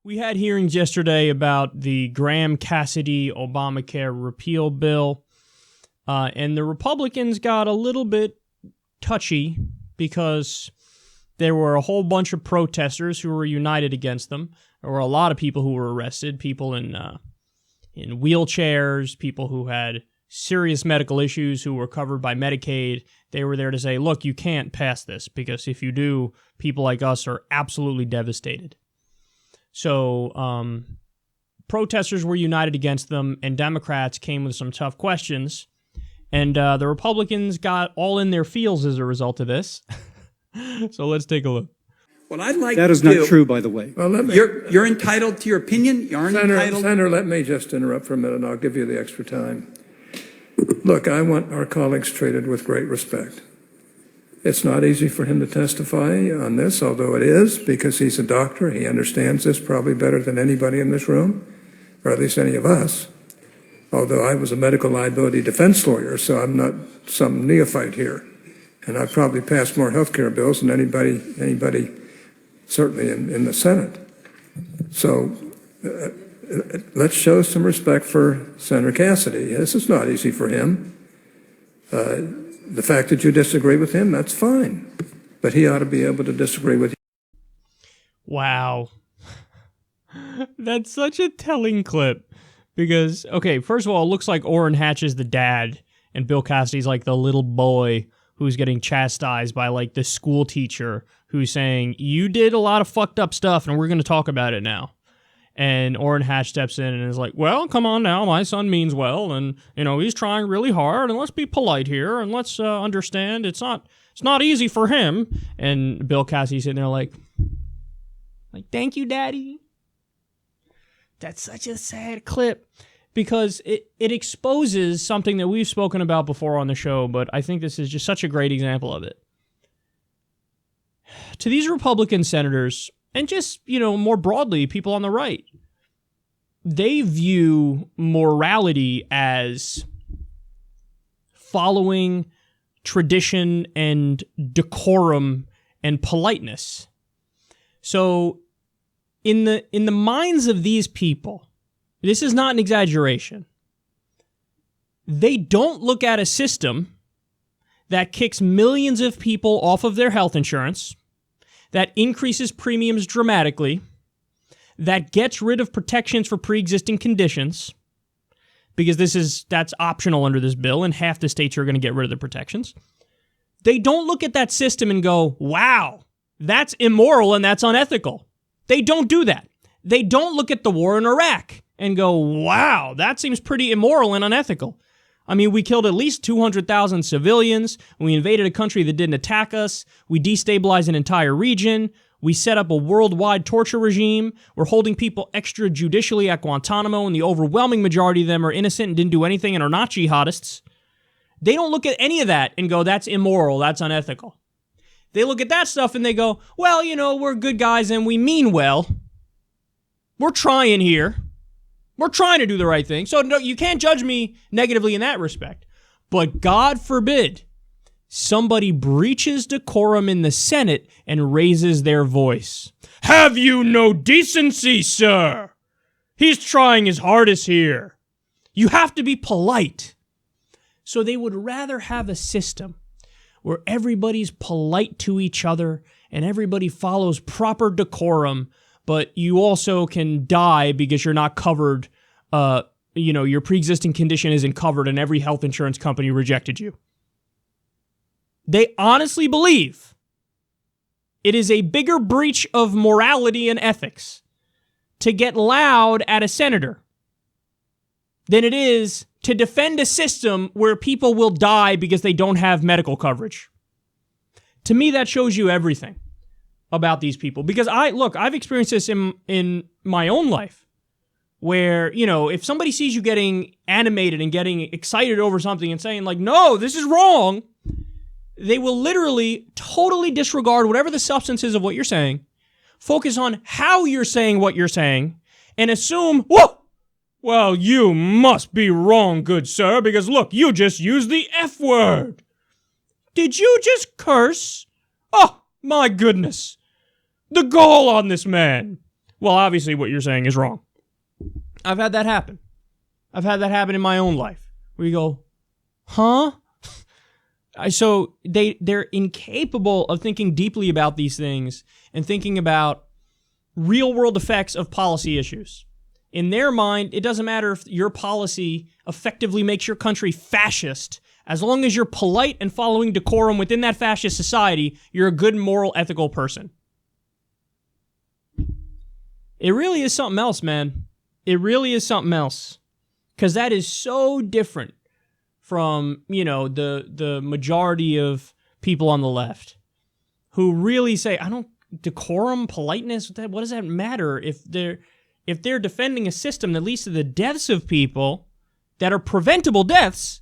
We had hearings yesterday about the Graham-Cassidy Obamacare repeal bill, and the Republicans got a little bit touchy because there were a whole bunch of protesters who were united against them. There were a lot of people who were arrested, people in wheelchairs, people who had serious medical issues who were covered by Medicaid. They were there to say, look, you can't pass this because if you do, people like us are absolutely devastated. So protesters were united against them, and Democrats came with some tough questions. And the Republicans got all in their feels as a result of this. So let's take a look. What I'd like that is not true, by the way. Well, you're entitled to your opinion. You aren't entitled. Senator, let me just interrupt for a minute, and I'll give you the extra time. Look, I want our colleagues treated with great respect. It's not easy for him to testify on this, although it is, because he's a doctor. He understands this probably better than anybody in this room, or at least any of us. Although I was a medical liability defense lawyer, so I'm not some neophyte here. And I've probably passed more health care bills than anybody certainly in the Senate. So let's show some respect for Senator Cassidy. This is not easy for him. The fact that you disagree with him, that's fine. But he ought to be able to disagree with you. Wow. That's such a telling clip. Because, okay, first of all, it looks like Orrin Hatch is the dad, and Bill Cassidy's like the little boy who's getting chastised by like the school teacher who's saying, you did a lot of fucked up stuff, and we're going to talk about it now. And Orrin Hatch steps in and is like, well, come on now, my son means well, and, you know, he's trying really hard, and let's be polite here, and let's understand it's not easy for him. And Bill Cassidy's sitting there like, thank you, Daddy. That's such a sad clip because it exposes something that we've spoken about before on the show, but I think this is just such a great example of it. To these Republican senators, and just, you know, more broadly, people on the right, they view morality as following tradition and decorum and politeness. So in the minds of these people, this is not an exaggeration. They don't look at a system that kicks millions of people off of their health insurance, that increases premiums dramatically, that gets rid of protections for pre-existing conditions, because that's optional under this bill, and half the states are going to get rid of the protections. They don't look at that system and go, wow, that's immoral and that's unethical. They don't do that. They don't look at the war in Iraq and go, wow, that seems pretty immoral and unethical. I mean, we killed at least 200,000 civilians. We invaded a country that didn't attack us. We destabilized an entire region. We set up a worldwide torture regime. We're holding people extrajudicially at Guantanamo, and the overwhelming majority of them are innocent and didn't do anything and are not jihadists. They don't look at any of that and go, that's immoral, that's unethical. They look at that stuff and they go, well, you know, we're good guys and we mean well. We're trying here. We're trying to do the right thing. So no, you can't judge me negatively in that respect. But God forbid somebody breaches decorum in the Senate and raises their voice. Have you no decency, sir? He's trying his hardest here. You have to be polite. So they would rather have a system where everybody's polite to each other and everybody follows proper decorum, but you also can die because you're not covered, your pre-existing condition isn't covered and every health insurance company rejected you. They honestly believe it is a bigger breach of morality and ethics to get loud at a senator than it is to defend a system where people will die because they don't have medical coverage. To me, that shows you everything about these people. Because I've experienced this in my own life where, you know, if somebody sees you getting animated and getting excited over something and saying like, no, this is wrong, they will literally totally disregard whatever the substance is of what you're saying, focus on how you're saying what you're saying, and assume, whoa, well, you must be wrong, good sir, because look, you just used the F word. Did you just curse? Oh, my goodness. The gall on this man. well, obviously what you're saying is wrong. I've had that happen. I've had that happen in my own life, where you go, huh? So they're incapable of thinking deeply about these things and thinking about real-world effects of policy issues. In their mind, it doesn't matter if your policy effectively makes your country fascist. As long as you're polite and following decorum within that fascist society, you're a good, moral, ethical person. It really is something else, man. It really is something else. Because that is so different from, the majority of people on the left who really say, decorum, politeness, what does that matter if they're defending a system that leads to the deaths of people that are preventable deaths?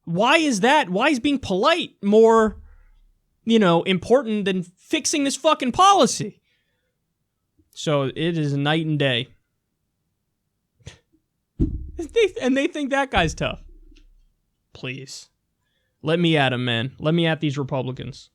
Why is that? Why is being polite more, important than fixing this fucking policy? So it is night and day. And they think that guy's tough. Please. Let me at him, man. Let me at these Republicans.